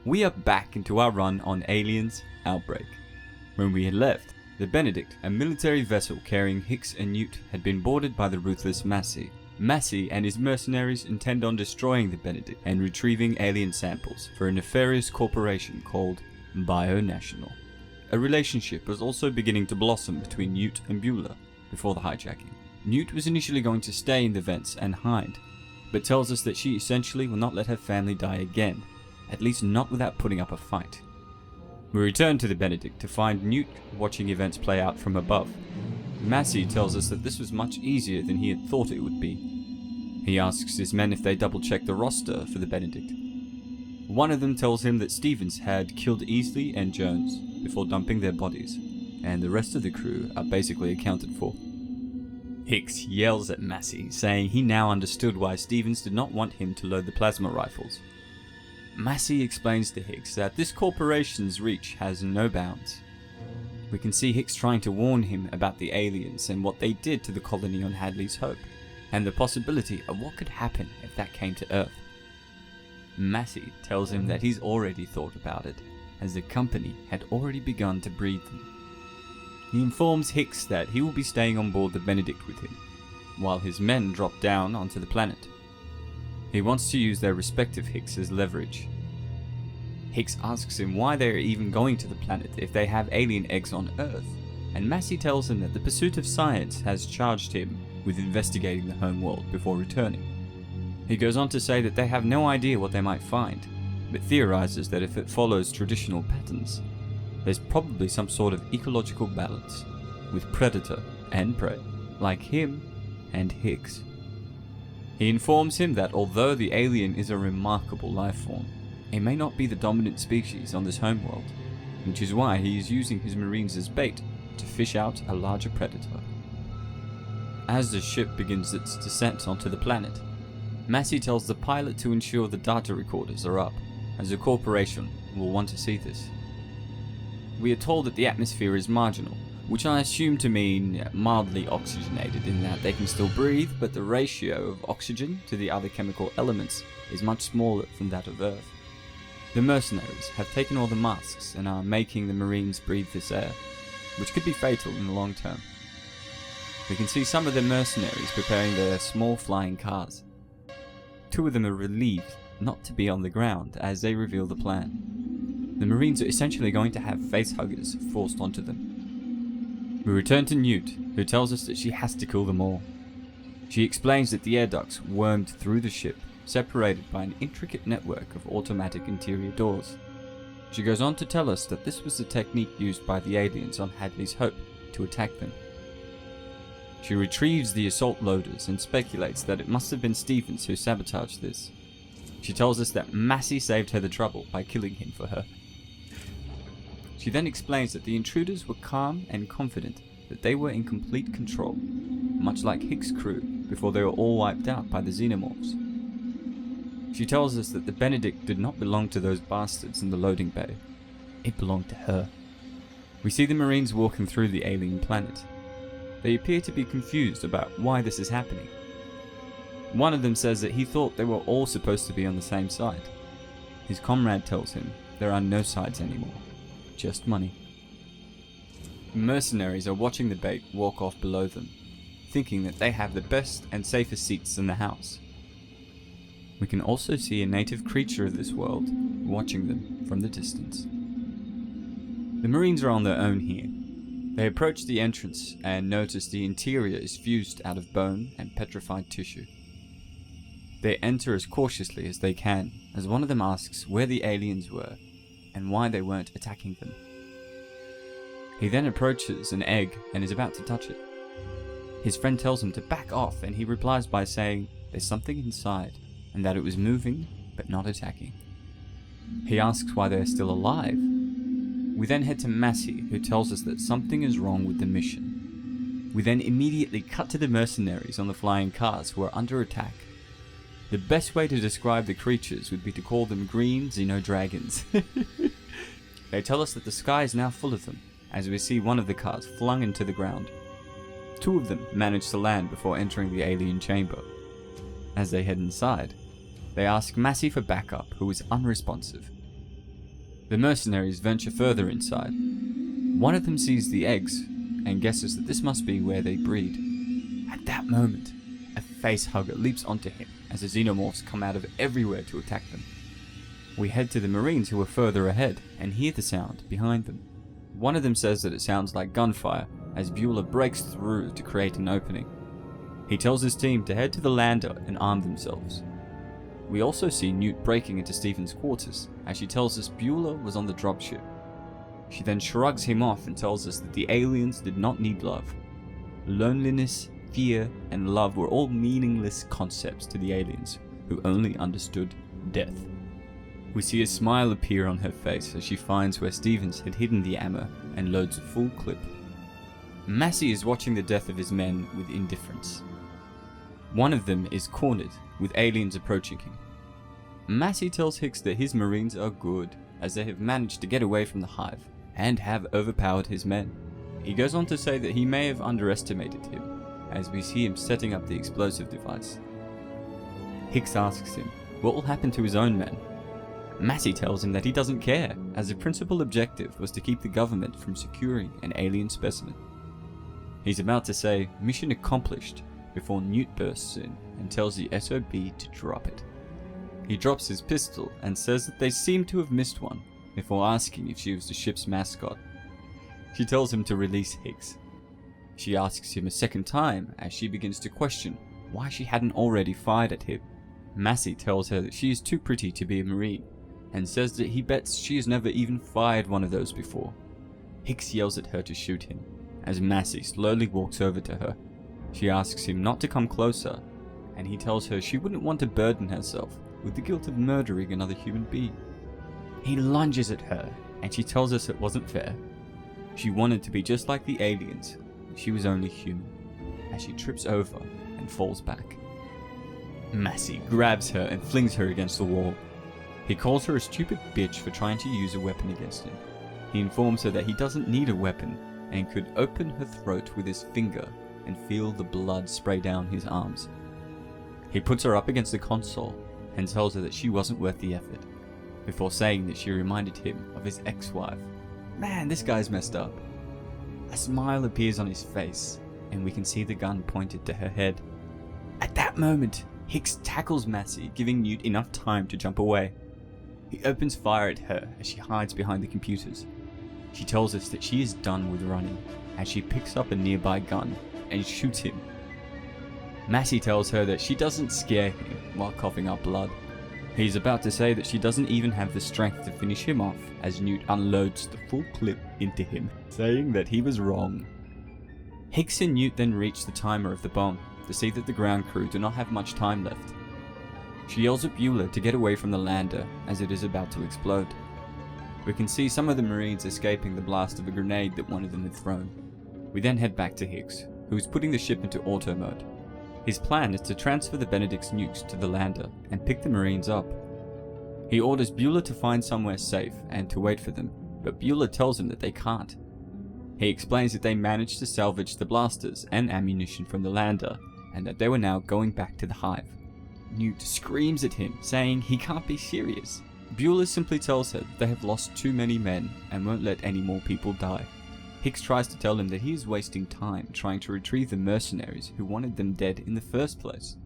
We are back into our run on Aliens Outbreak. When we had left, the Benedict, a military vessel carrying Hicks and Newt, had been boarded by the ruthless Massey. Massey and his mercenaries intend on destroying the Benedict and retrieving alien samples for a nefarious corporation called Bionational. A relationship was also beginning to blossom between Newt and Beulah before the hijacking. Newt was initially going to stay in the vents and hide, but tells us that she essentially will not let her family die again, at least not without putting up a fight. We return to the Benedict to find Newt watching events play out from above. Massey tells us that this was much easier than he had thought it would be. He asks his men if they double-check the roster for the Benedict. One of them tells him that Stevens had killed Easley and Jones before dumping their bodies, and the rest of the crew are basically accounted for. Hicks yells at Massey, saying he now understood why Stevens did not want him to load the plasma rifles. Massey explains to Hicks that this corporation's reach has no bounds. We can see Hicks trying to warn him about the aliens and what they did to the colony on Hadley's Hope, and the possibility of what could happen if that came to Earth. Massey tells him that he's already thought about it, as the company had already begun to breed them. He informs Hicks that he will be staying on board the Benedict with him, while his men drop down onto the planet. He wants to use their respective Hicks as leverage. Hicks asks him why they are even going to the planet if they have alien eggs on Earth, and Massey tells him that the pursuit of science has charged him with investigating the homeworld before returning. He goes on to say that they have no idea what they might find, but theorizes that if it follows traditional patterns, there's probably some sort of ecological balance, with predator and prey, like him and Hicks. He informs him that although the alien is a remarkable life form, it may not be the dominant species on this homeworld, which is why he is using his marines as bait to fish out a larger predator. As the ship begins its descent onto the planet, Massey tells the pilot to ensure the data recorders are up, as the corporation will want to see this. We are told that the atmosphere is marginal, which I assume to mean mildly oxygenated in that they can still breathe, but the ratio of oxygen to the other chemical elements is much smaller than that of Earth. The mercenaries have taken all the masks and are making the marines breathe this air, which could be fatal in the long term. We can see some of the mercenaries preparing their small flying cars. Two of them are relieved not to be on the ground as they reveal the plan. The marines are essentially going to have facehuggers forced onto them. We return to Newt, who tells us that she has to kill them all. She explains that the air ducts wormed through the ship, separated by an intricate network of automatic interior doors. She goes on to tell us that this was the technique used by the aliens on Hadley's Hope to attack them. She retrieves the assault loaders and speculates that it must have been Stevens who sabotaged this. She tells us that Massey saved her the trouble by killing him for her. She then explains that the intruders were calm and confident that they were in complete control, much like Hicks' crew before they were all wiped out by the Xenomorphs. She tells us that the Benedict did not belong to those bastards in the loading bay. It belonged to her. We see the Marines walking through the alien planet. They appear to be confused about why this is happening. One of them says that he thought they were all supposed to be on the same side. His comrade tells him there are no sides anymore. Just money. Mercenaries are watching the bait walk off below them, thinking that they have the best and safest seats in the house. We can also see a native creature of this world watching them from the distance. The Marines are on their own here. They approach the entrance and notice the interior is fused out of bone and petrified tissue. They enter as cautiously as they can, as one of them asks where the aliens were and why they weren't attacking them. He then approaches an egg and is about to touch it. His friend tells him to back off, and he replies by saying there's something inside and that it was moving but not attacking. He asks why they're still alive. We then head to Massey, who tells us that something is wrong with the mission. We then immediately cut to the mercenaries on the flying cars who are under attack. The best way to describe the creatures would be to call them green xenodragons. They tell us that the sky is now full of them, as we see one of the cars flung into the ground. Two of them manage to land before entering the alien chamber. As they head inside, they ask Massey for backup, who is unresponsive. The mercenaries venture further inside. One of them sees the eggs and guesses that this must be where they breed. At that moment, a facehugger leaps onto him as the Xenomorphs come out of everywhere to attack them. We head to the Marines who are further ahead and hear the sound behind them. One of them says that it sounds like gunfire as Bueller breaks through to create an opening. He tells his team to head to the lander and arm themselves. We also see Newt breaking into Stephen's quarters as she tells us Bueller was on the dropship. She then shrugs him off and tells us that the aliens did not need love. Loneliness, fear, and love were all meaningless concepts to the aliens, who only understood death. We see a smile appear on her face as she finds where Stevens had hidden the ammo and loads a full clip. Massey is watching the death of his men with indifference. One of them is cornered, with aliens approaching him. Massey tells Hicks that his Marines are good, as they have managed to get away from the hive, and have overpowered his men. He goes on to say that he may have underestimated him, as we see him setting up the explosive device. Hicks asks him what will happen to his own men. Massey tells him that he doesn't care, as the principal objective was to keep the government from securing an alien specimen. He's about to say, "Mission accomplished," before Newt bursts in and tells the SOB to drop it. He drops his pistol and says that they seem to have missed one, before asking if she was the ship's mascot. She tells him to release Hicks. She asks him a second time as she begins to question why she hadn't already fired at him. Massey tells her that she is too pretty to be a Marine, and says that he bets she has never even fired one of those before. Hicks yells at her to shoot him, as Massey slowly walks over to her. She asks him not to come closer, and he tells her she wouldn't want to burden herself with the guilt of murdering another human being. He lunges at her, and she tells us it wasn't fair. She wanted to be just like the aliens, but she was only human, as she trips over and falls back. Massey grabs her and flings her against the wall. He calls her a stupid bitch for trying to use a weapon against him. He informs her that he doesn't need a weapon and could open her throat with his finger and feel the blood spray down his arms. He puts her up against the console and tells her that she wasn't worth the effort, before saying that she reminded him of his ex-wife. Man, this guy's messed up. A smile appears on his face, and we can see the gun pointed to her head. At that moment, Hicks tackles Massey, giving Newt enough time to jump away. He opens fire at her as she hides behind the computers. She tells us that she is done with running, as she picks up a nearby gun and shoots him. Massey tells her that she doesn't scare him while coughing up blood. He's about to say that she doesn't even have the strength to finish him off as Newt unloads the full clip into him, saying that he was wrong. Hicks and Newt then reach the timer of the bomb to see that the ground crew do not have much time left. She yells at Bueller to get away from the lander as it is about to explode. We can see some of the Marines escaping the blast of a grenade that one of them had thrown. We then head back to Hicks, who is putting the ship into auto mode. His plan is to transfer the Benedict's nukes to the lander and pick the Marines up. He orders Bueller to find somewhere safe and to wait for them, but Bueller tells him that they can't. He explains that they managed to salvage the blasters and ammunition from the lander, and that they were now going back to the hive. Newt screams at him, saying he can't be serious. Bueller simply tells her that they have lost too many men and won't let any more people die. Hicks tries to tell him that he is wasting time trying to retrieve the mercenaries who wanted them dead in the first place.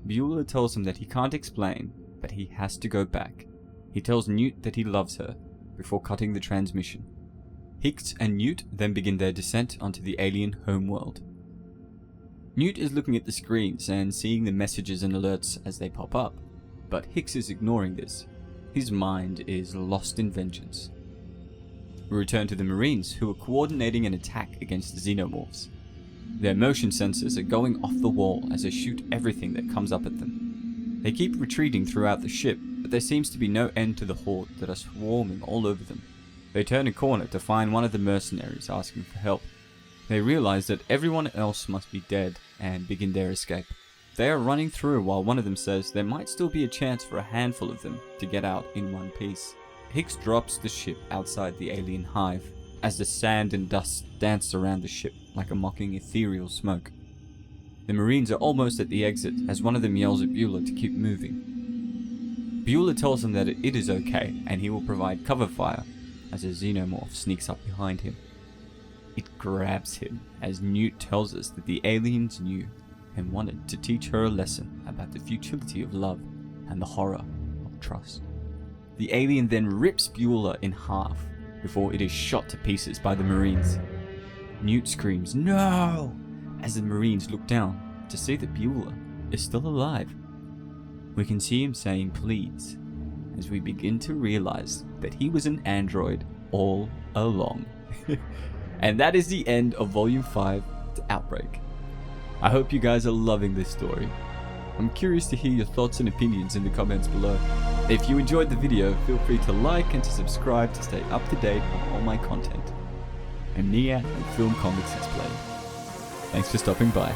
Bueller tells him that he can't explain, but he has to go back. He tells Newt that he loves her, before cutting the transmission. Hicks and Newt then begin their descent onto the alien homeworld. Newt is looking at the screens and seeing the messages and alerts as they pop up, but Hicks is ignoring this. His mind is lost in vengeance. We return to the Marines, who are coordinating an attack against the Xenomorphs. Their motion sensors are going off the wall as they shoot everything that comes up at them. They keep retreating throughout the ship, but there seems to be no end to the horde that are swarming all over them. They turn a corner to find one of the mercenaries asking for help. They realize that everyone else must be dead and begin their escape. They are running through while one of them says there might still be a chance for a handful of them to get out in one piece. Hicks drops the ship outside the alien hive as the sand and dust dance around the ship like a mocking ethereal smoke. The Marines are almost at the exit as one of them yells at Bueller to keep moving. Bueller tells him that it is okay and he will provide cover fire as a xenomorph sneaks up behind him. It grabs him as Newt tells us that the aliens knew and wanted to teach her a lesson about the futility of love and the horror of trust. The alien then rips Bueller in half before it is shot to pieces by the Marines. Newt screams, "No!" as the Marines look down to see that Bueller is still alive. We can see him saying please as we begin to realize that he was an android all along. And that is the end of Volume 5 to Outbreak. I hope you guys are loving this story. I'm curious to hear your thoughts and opinions in the comments below. If you enjoyed the video, feel free to like and to subscribe to stay up to date on all my content. I'm Niyat and Film Comics Explained. Thanks for stopping by.